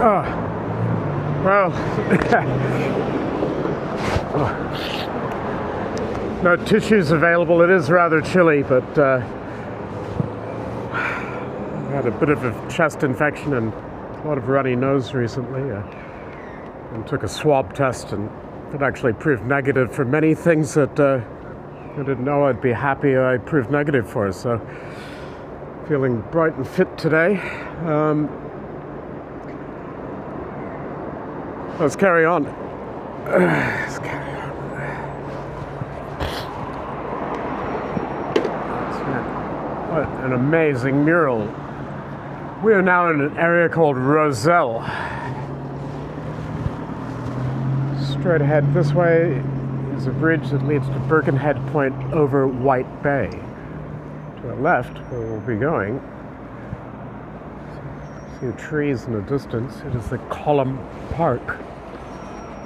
Oh, well, no tissues available. It is rather chilly, but I had a bit of a chest infection and a lot of runny nose recently. And took a swab test, and it actually proved negative for many things that I didn't know I'd be happy I proved negative for. So, feeling bright and fit today. Let's carry on. Let's carry on. What an amazing mural. We are now in an area called Rozells. Straight ahead this way is a bridge that leads to Birkenhead Point over White Bay. To the left, where we'll be going, see trees in the distance. It is the Collum Park,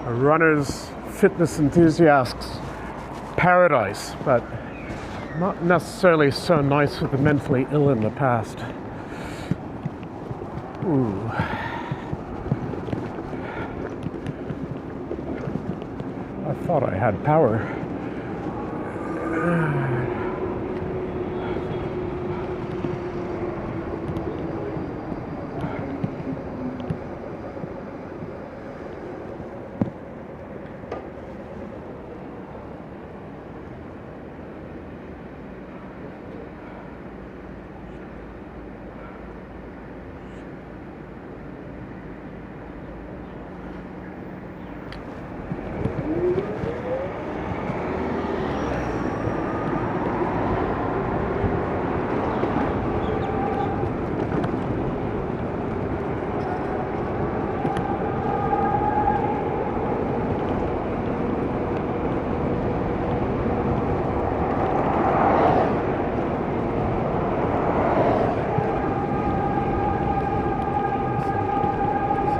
a runner's, fitness enthusiast's paradise, but not necessarily so nice for the mentally ill in the past. Ooh. I thought I had power.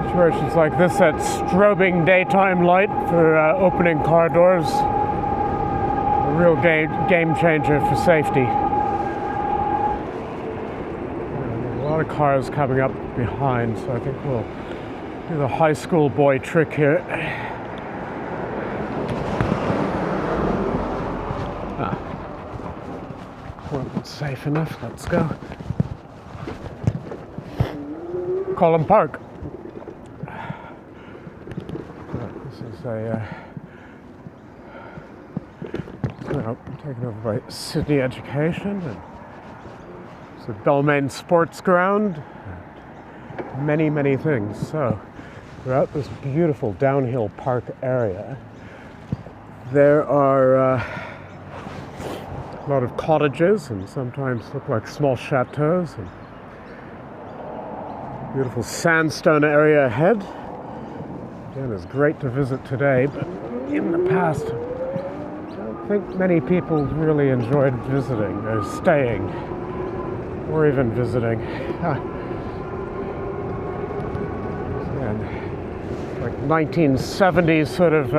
Situations like this, that strobing daytime light for opening car doors, a real game changer for safety. A lot of cars coming up behind, so I think we'll do the high school boy trick here. Wasn't safe enough. Let's go. Collum Park. This is taken over by Sydney Education, and it's a Balmain sports ground, and many things. So throughout this beautiful downhill park area, there are a lot of cottages, and sometimes look like small chateaus, and beautiful sandstone area ahead. Again, it's great to visit today, but in the past, I don't think many people really enjoyed visiting or staying, or even visiting. And like 1970s sort of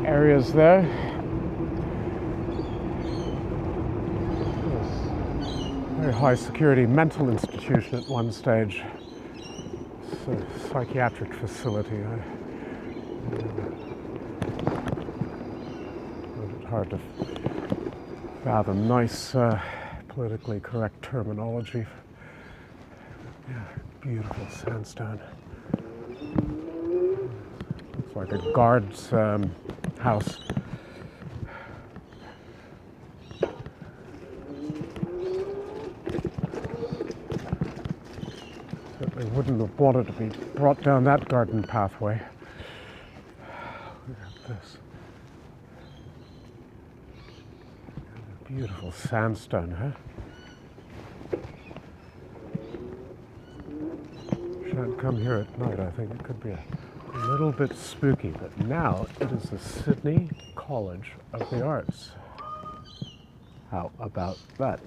areas there. Very high security mental institution at one stage. It's a psychiatric facility. It's hard to fathom nice politically correct terminology. Yeah, beautiful sandstone. Looks like a guard's house. Certainly wouldn't have wanted to be brought down that garden pathway. Look at this. Beautiful sandstone, huh? Shan't come here at night. I think it could be a little bit spooky, but now it is the Sydney College of the Arts. How about that?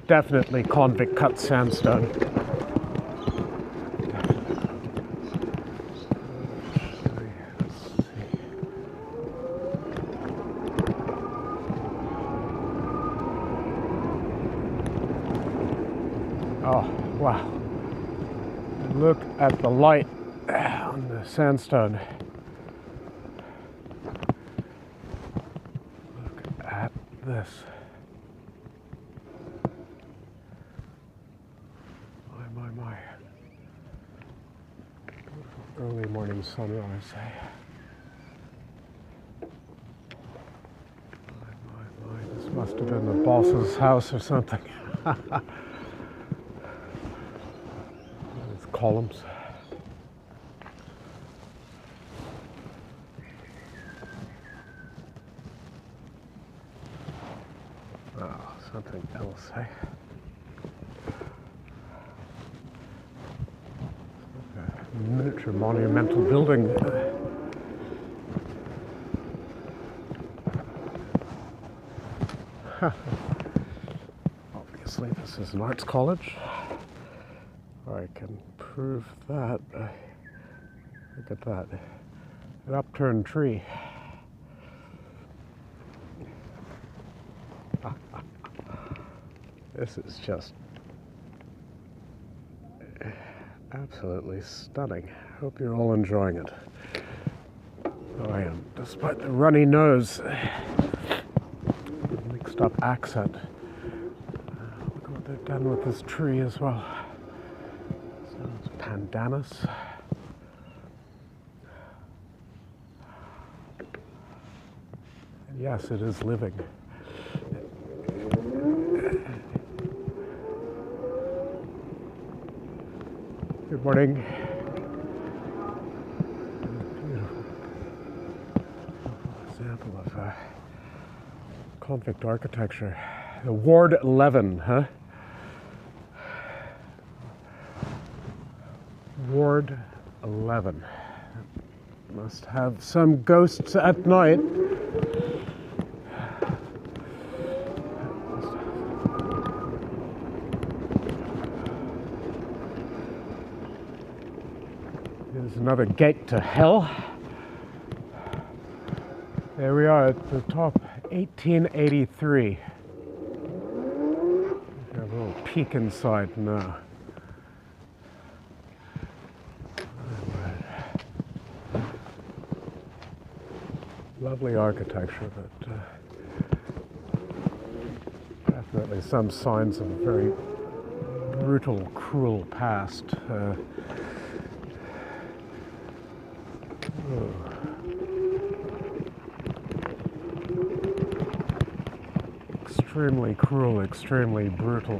Definitely convict cut sandstone. Oh, wow. Look at the light on the sandstone. Look at this. My. Early morning sunrise. My. This must have been the boss's house or something. With columns. Oh, something else, eh? Miniature monumental building. Obviously, this is an arts college. I can prove that. Look at that. An upturned tree. This is just absolutely stunning. Hope you're all enjoying it. Oh, I am, despite the runny nose, mixed up accent. Look at what they've done with this tree as well. So it's pandanus. And yes, it is living. Good morning. Beautiful example of convict architecture. Ward 11, huh? Ward 11. Must have some ghosts at night. There's another gate to hell. There we are at the top, 1883. Got a little peek inside now. Lovely architecture, but definitely some signs of a very brutal, cruel past. Extremely cruel, extremely brutal.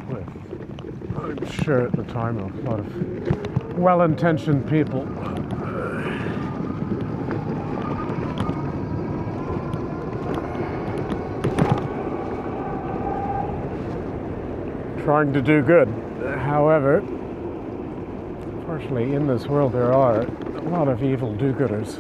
With, I'm sure at the time, a lot of well-intentioned people trying to do good. However, unfortunately, in this world there are a lot of evil do-gooders.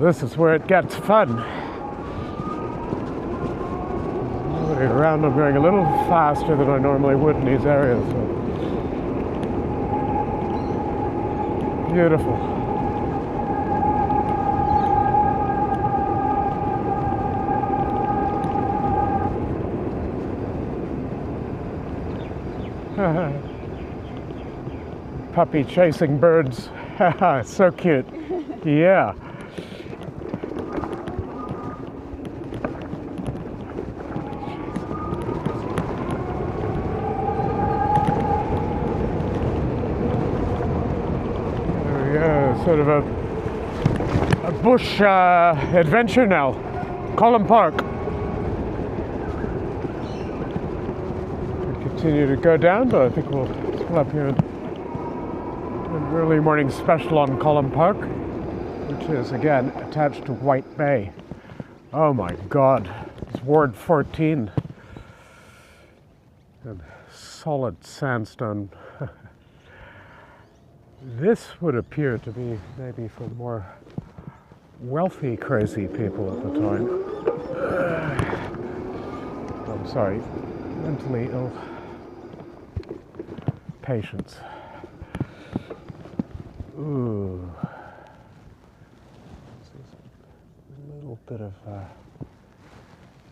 This is where it gets fun. Moving around, I'm going a little faster than I normally would in these areas. So. Beautiful. Puppy chasing birds. So cute. Yeah. Sort of a bush adventure now. Collum Park. We continue to go down, but I think we'll pull up here and do an early morning special on Collum Park, which is again attached to White Bay. Oh my God, it's Ward 14. And solid sandstone. This would appear to be maybe for more wealthy, crazy people at the time. I'm sorry, mentally ill patients. Ooh. This is a little bit of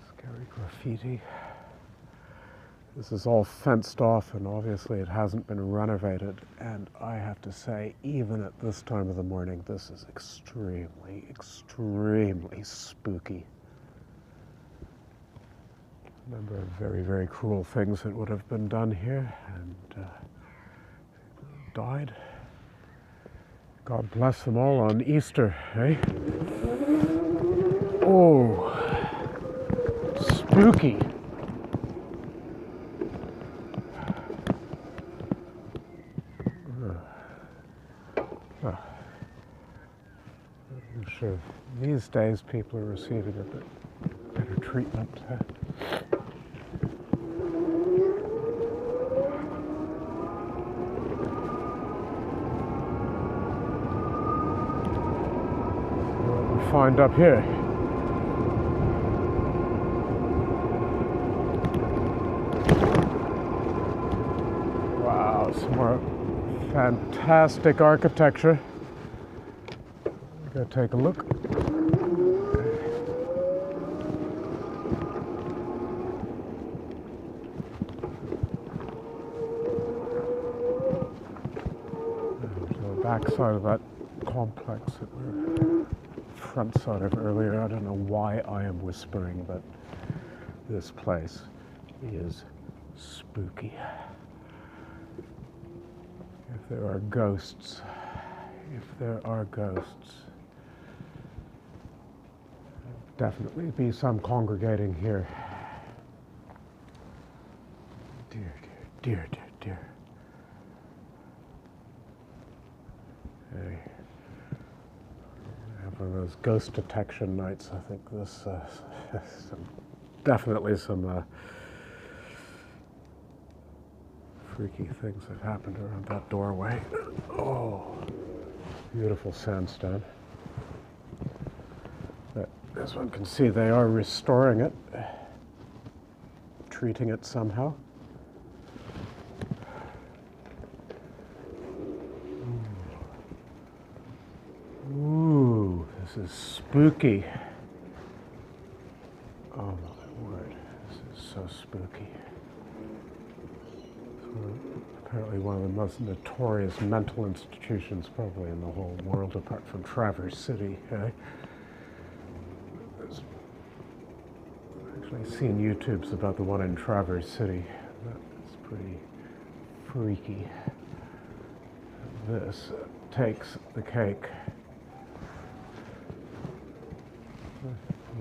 scary graffiti. This is all fenced off, and obviously it hasn't been renovated. And I have to say, even at this time of the morning, this is extremely, extremely spooky. A number of very, very cruel things that would have been done here, and died. God bless them all on Easter, eh? Oh, spooky. I'm sure these days people are receiving a bit better treatment. What we find up here. Wow, some more fantastic architecture. Go take a look. The back side of that complex that we're front side of earlier. I don't know why I am whispering, but this place is spooky. If there are ghosts, definitely be some congregating here. Dear, dear, dear, dear, dear. Hey. Have one of those ghost detection nights. I think this definitely some freaky things have happened around that doorway. Oh, beautiful sandstone. As one can see, they are restoring it, treating it somehow. Ooh, this is spooky. Oh my word, this is so spooky. Apparently one of the most notorious mental institutions probably in the whole world, apart from Traverse City. I've seen YouTubes about the one in Traverse City. That's pretty freaky. This takes the cake.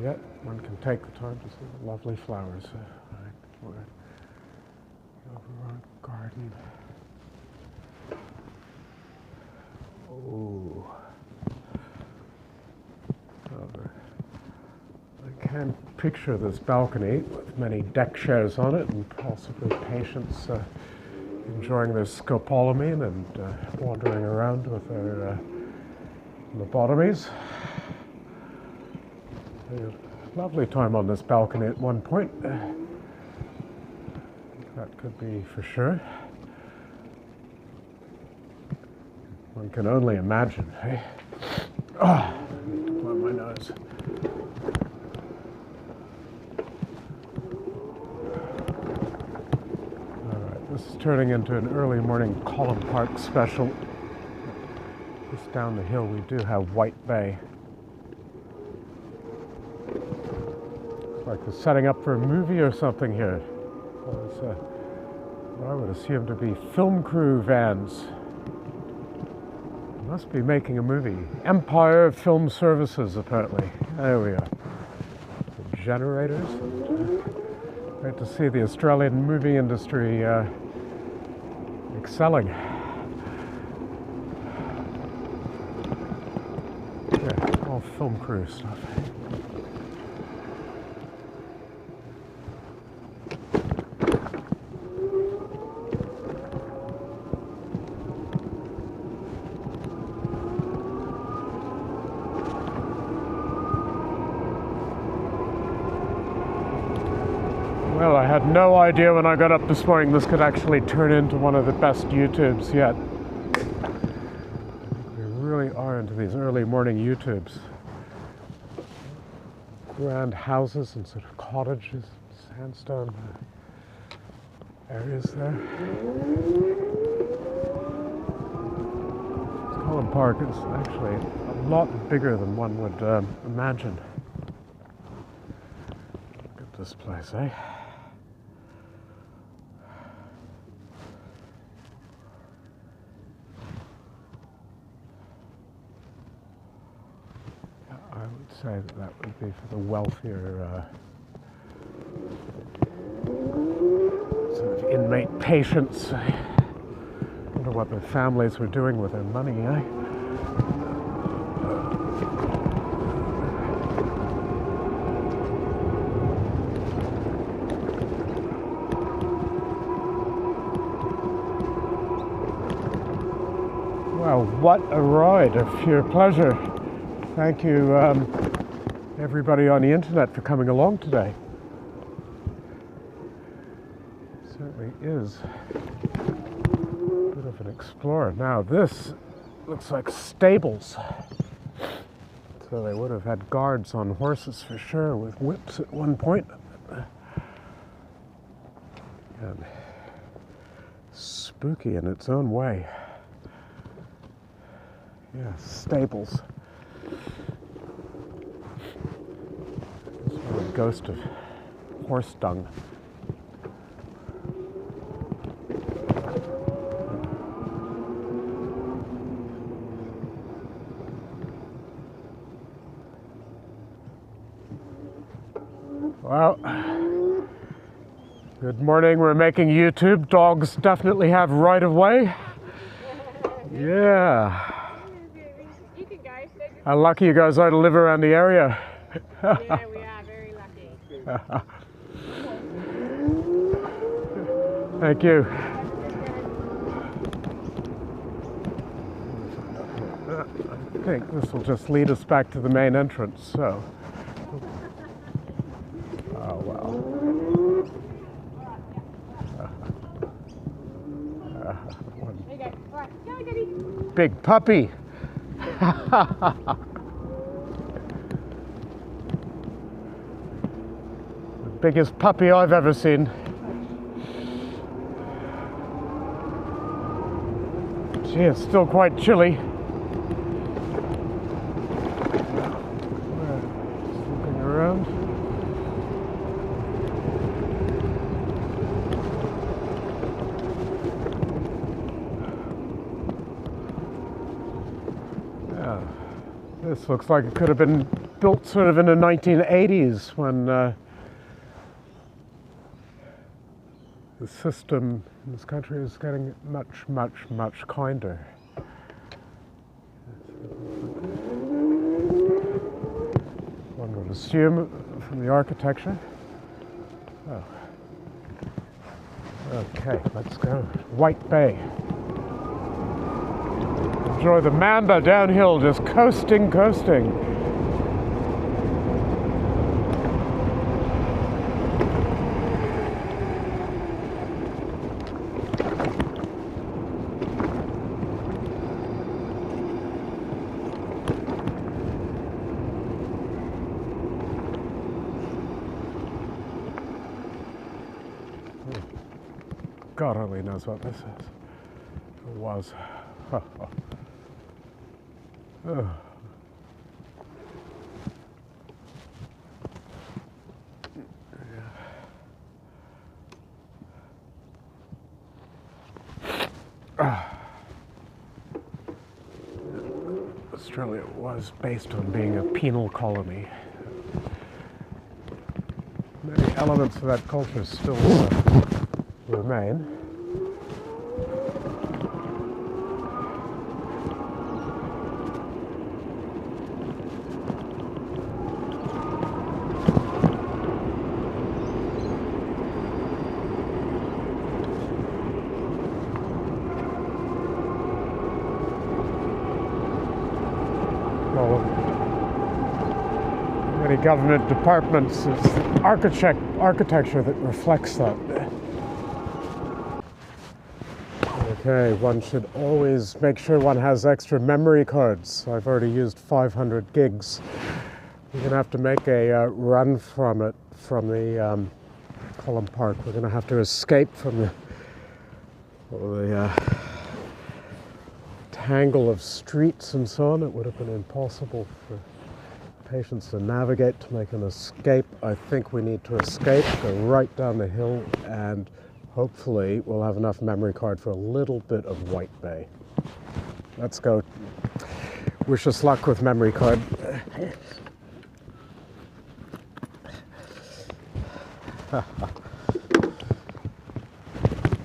Yet one can take the time to see the lovely flowers. Over our garden. Oh. I can picture this balcony with many deck chairs on it and possibly patients enjoying their scopolamine and wandering around with their lobotomies. Lovely time on this balcony at one point. That could be for sure. One can only imagine, hey? I need to blow my nose. Alright, this is turning into an early morning Collum Park special. Just down the hill we do have White Bay. Looks like they're setting up for a movie or something here. Well, it's what I would assume to be film crew vans. Must be making a movie. Empire Film Services, apparently. There we are. The generators. Great to see the Australian movie industry excelling. Yeah, all film crew stuff. Well, I had no idea when I got up this morning this could actually turn into one of the best YouTubes yet. We really are into these early morning YouTubes. Grand houses and sort of cottages, sandstone areas there. Collum Park is actually a lot bigger than one would imagine. Look at this place, eh? I would say that would be for the wealthier sort of inmate patients. I wonder what their families were doing with their money, eh? Well, what a ride, a pure pleasure. Thank you, everybody on the internet, for coming along today. It certainly is a bit of an explorer. Now, this looks like stables. So they would have had guards on horses for sure, with whips at one point. And spooky in its own way. Yeah, stables. Sort of a ghost of horse dung. Well, good morning. We're making YouTube. Dogs definitely have right of way. Yeah. How lucky you guys are to live around the area. Yeah, we are very lucky. Thank you. I think this will just lead us back to the main entrance, so. Oh, well. There you go. All right, go, Daddy. Big puppy. The biggest puppy I've ever seen. Gee, it's still quite chilly. Just looking around. Yeah, this looks like it could have been built sort of in the 1980s when the system in this country is getting much kinder. One would assume from the architecture. Oh. Okay, let's go. White Bay. Enjoy the Mamba downhill, just coasting. God only knows what this is. It was. Oh. Australia was based on being a penal colony. Many elements of that culture still remain. Well, many many government departments. It's the architecture that reflects that. Okay, one should always make sure one has extra memory cards. I've already used 500 gigs. We're going to have to make a run from it, from the Collum Park. We're going to have to escape from the tangle of streets and so on. It would have been impossible for patients to navigate to make an escape. I think we need to escape, go right down the hill, and hopefully we'll have enough memory card for a little bit of White Bay. Let's go. Wish us luck with memory card.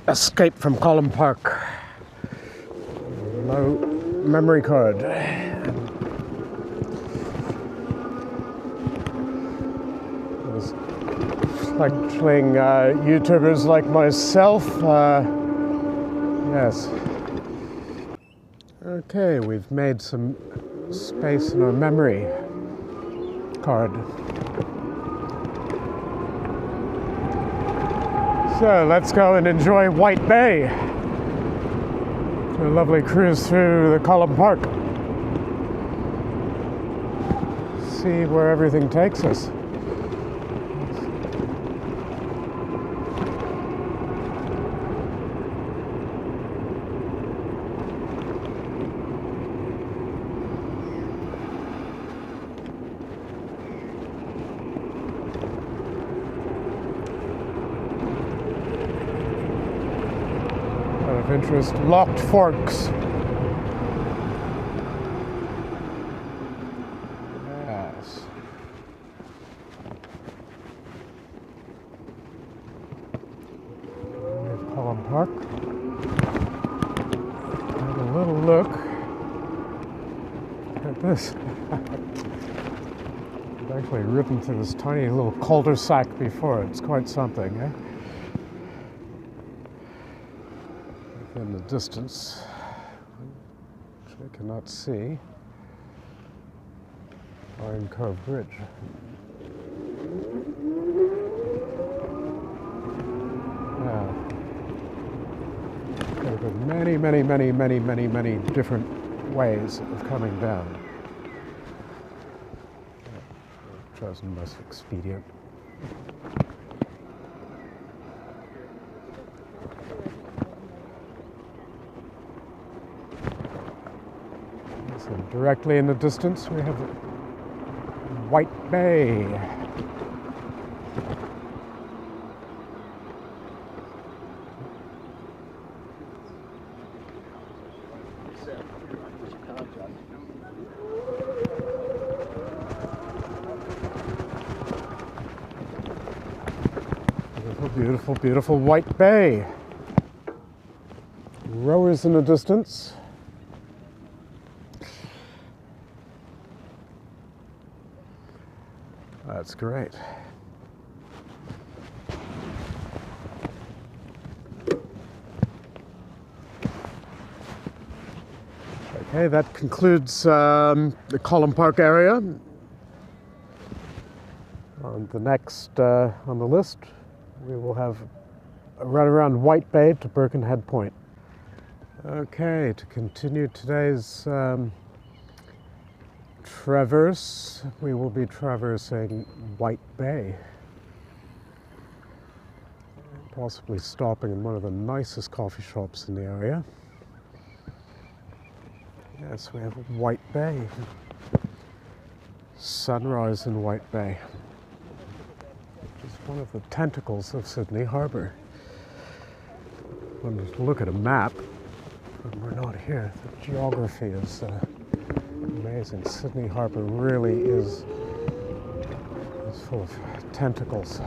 Escape from Collum Park. No memory card. Fledgling YouTubers like myself. Yes. Okay, we've made some space in our memory card. So let's go and enjoy White Bay. A lovely cruise through the Collum Park. See where everything takes us. Of interest, Locked Forks. Yes. We have Collum Park. Have a little look at this. I've actually ridden through this tiny little cul-de-sac before. It's quite something, eh? In the distance, which I cannot see, Iron Cove Bridge. Now, there are many different ways of coming down. Chosen most expedient. So directly in the distance we have White Bay. Beautiful, beautiful White Bay. Rowers in the distance. That's great. Okay, that concludes the Collum Park area. On the next on the list, we will have a run around White Bay to Birkenhead Point. Okay, to continue today's traverse, we will be traversing White Bay, possibly stopping in one of the nicest coffee shops in the area. Yes, we have White Bay. Sunrise in White Bay. Just one of the tentacles of Sydney Harbour. When we look at a map, when we're not here, the geography is amazing. Sydney Harbour really is full of tentacles.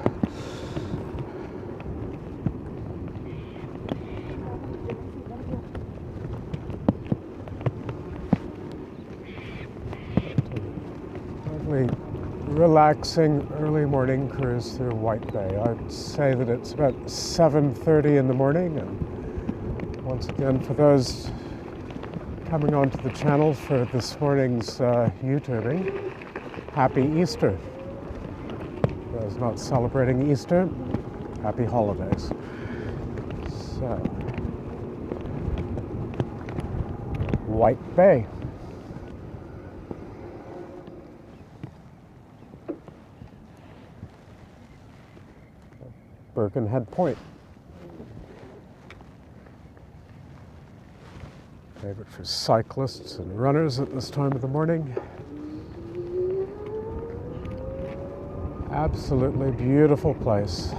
Lovely, relaxing early morning cruise through White Bay. I'd say that it's about 7:30 in the morning, and once again, for those coming onto the channel for this morning's YouTubing, happy Easter. those not celebrating Easter, happy holidays. So, White Bay. Birkenhead Point. Favorite for cyclists and runners at this time of the morning. Absolutely beautiful place.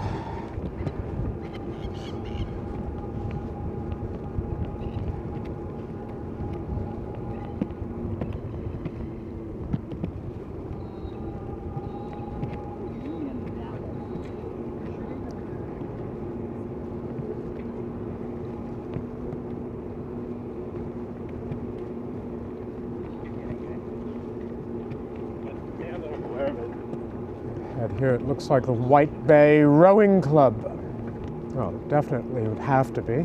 And here it looks like the White Bay Rowing Club. Well, it definitely would have to be.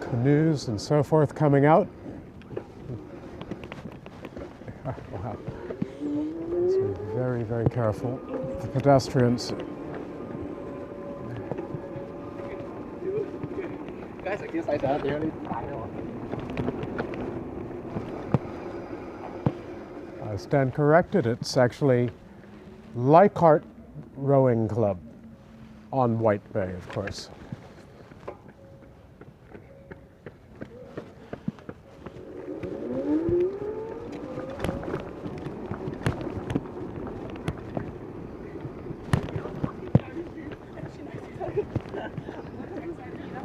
Canoes and so forth coming out. Wow. So very, very careful. The pedestrians. I stand corrected. It's actually Leichhardt Rowing Club on White Bay, of course.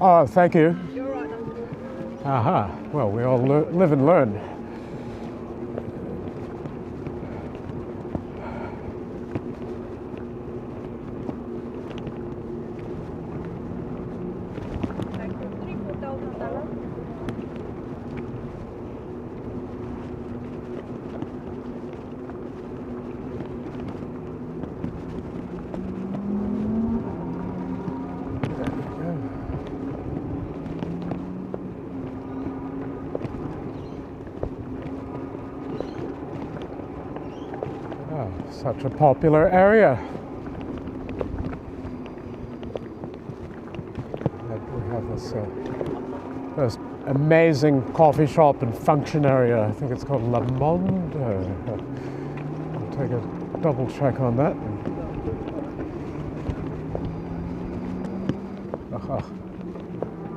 Oh, thank you. You're right. Aha. Well, we all live and learn. Such a popular area. And we have this amazing coffee shop and function area. I think it's called Le Monde. I'll take a double check on that.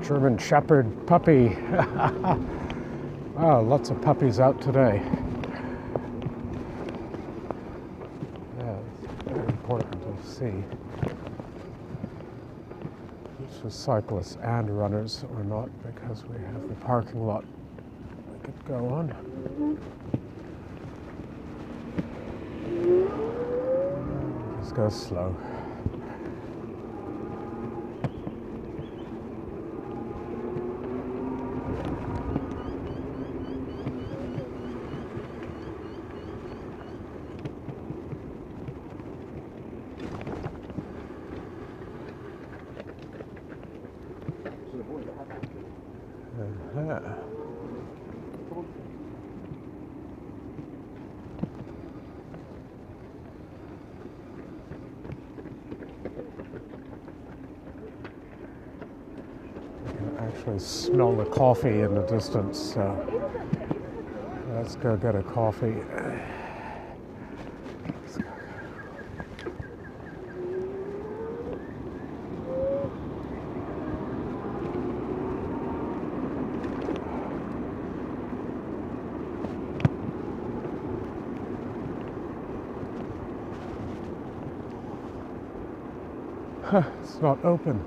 German Shepherd puppy. Wow, lots of puppies out today. Important to see which is cyclists and runners or not, because we have the parking lot we could go on. Just go slow. Actually smell the coffee in the distance, so let's go get a coffee. It's not open.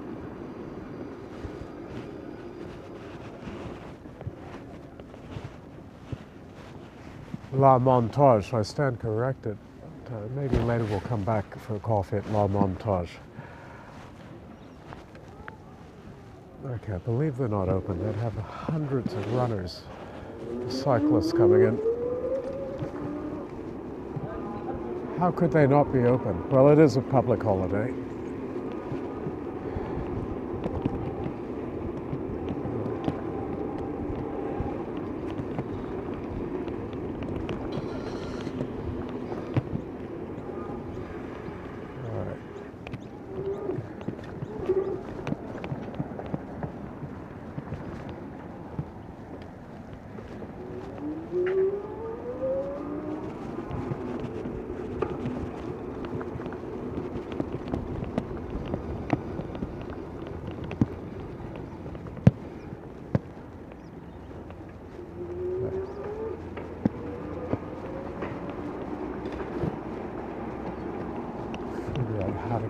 La Montage, I stand corrected. Maybe later we'll come back for a coffee at La Montage. Okay, I believe they're not open. They'd have hundreds of runners, cyclists coming in. How could they not be open? Well, it is a public holiday.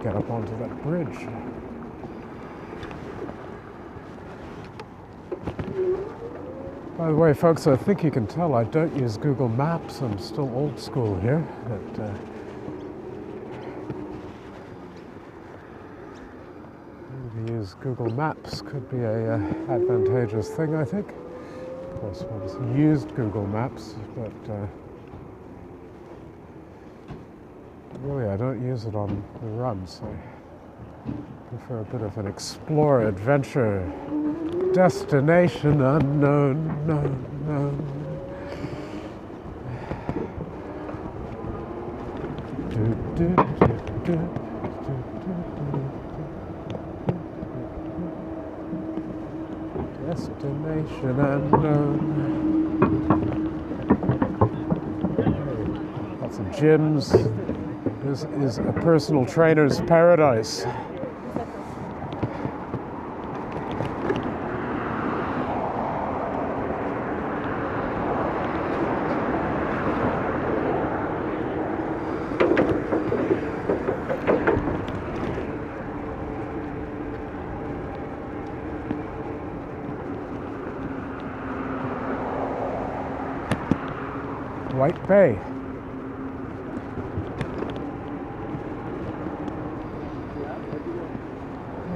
get up onto that bridge. By the way, folks, I think you can tell I don't use Google Maps. I'm still old school here. But, maybe use Google Maps could be a advantageous thing, I think. Of course, I've always used Google Maps, but really I don't use it on the run, so I prefer a bit of an explore, adventure, destination unknown, unknown. Destination unknown. Lots of gyms. This is a personal trainer's paradise. White Bay.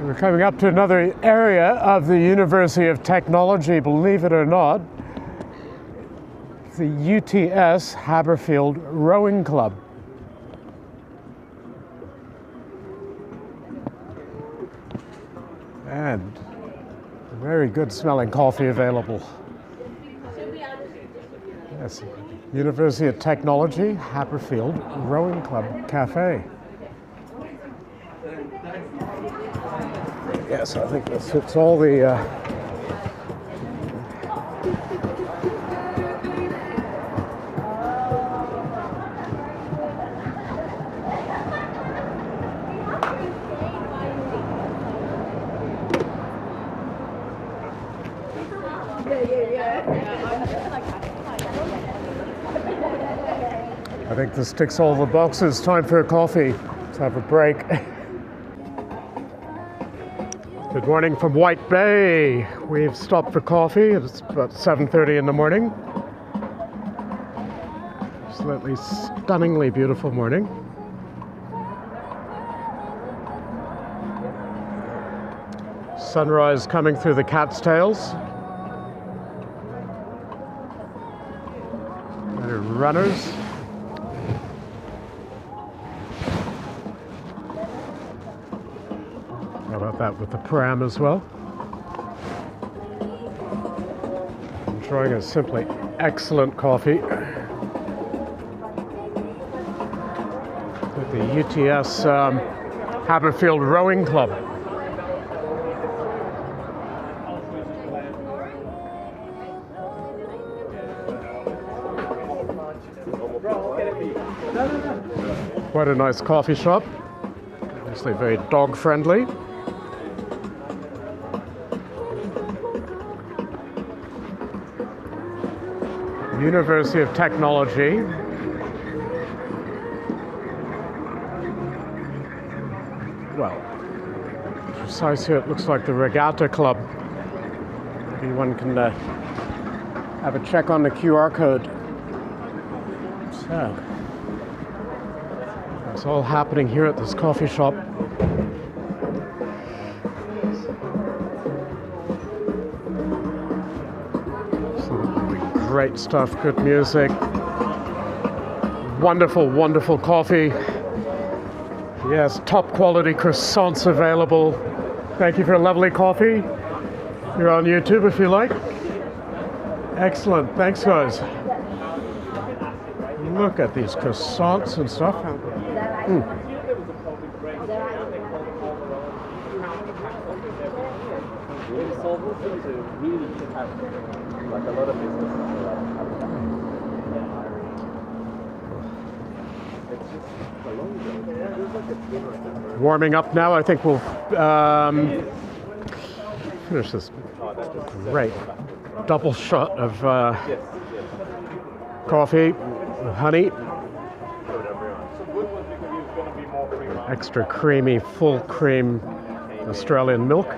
We're coming up to another area of the University of Technology, believe it or not. The UTS Haberfield Rowing Club. And very good smelling coffee available. Yes. University of Technology, Haberfield Rowing Club Cafe. Yes, I think this fits all the I think this ticks all the boxes. Time for a coffee. Let's have a break. Good morning from White Bay. We've stopped for coffee. It's about 7:30 in the morning. Absolutely stunningly beautiful morning. Sunrise coming through the cat's tails. Runners. How about that with the pram as well? Enjoying a simply excellent coffee at the UTS Haberfield Rowing Club. Quite a nice coffee shop, obviously very dog friendly. University of Technology. Well, precise here it looks like the Regatta Club. Maybe one can have a check on the QR code. So, it's all happening here at this coffee shop. Great stuff, good music, wonderful, wonderful coffee. Yes, top quality croissants available. Thank you for a lovely coffee. You're on YouTube if you like. Excellent, thanks guys. Look at these croissants and stuff. Like a lot of businesses Warming up now. I think we'll finish this great double shot of coffee with honey. extra creamy, full cream Australian milk.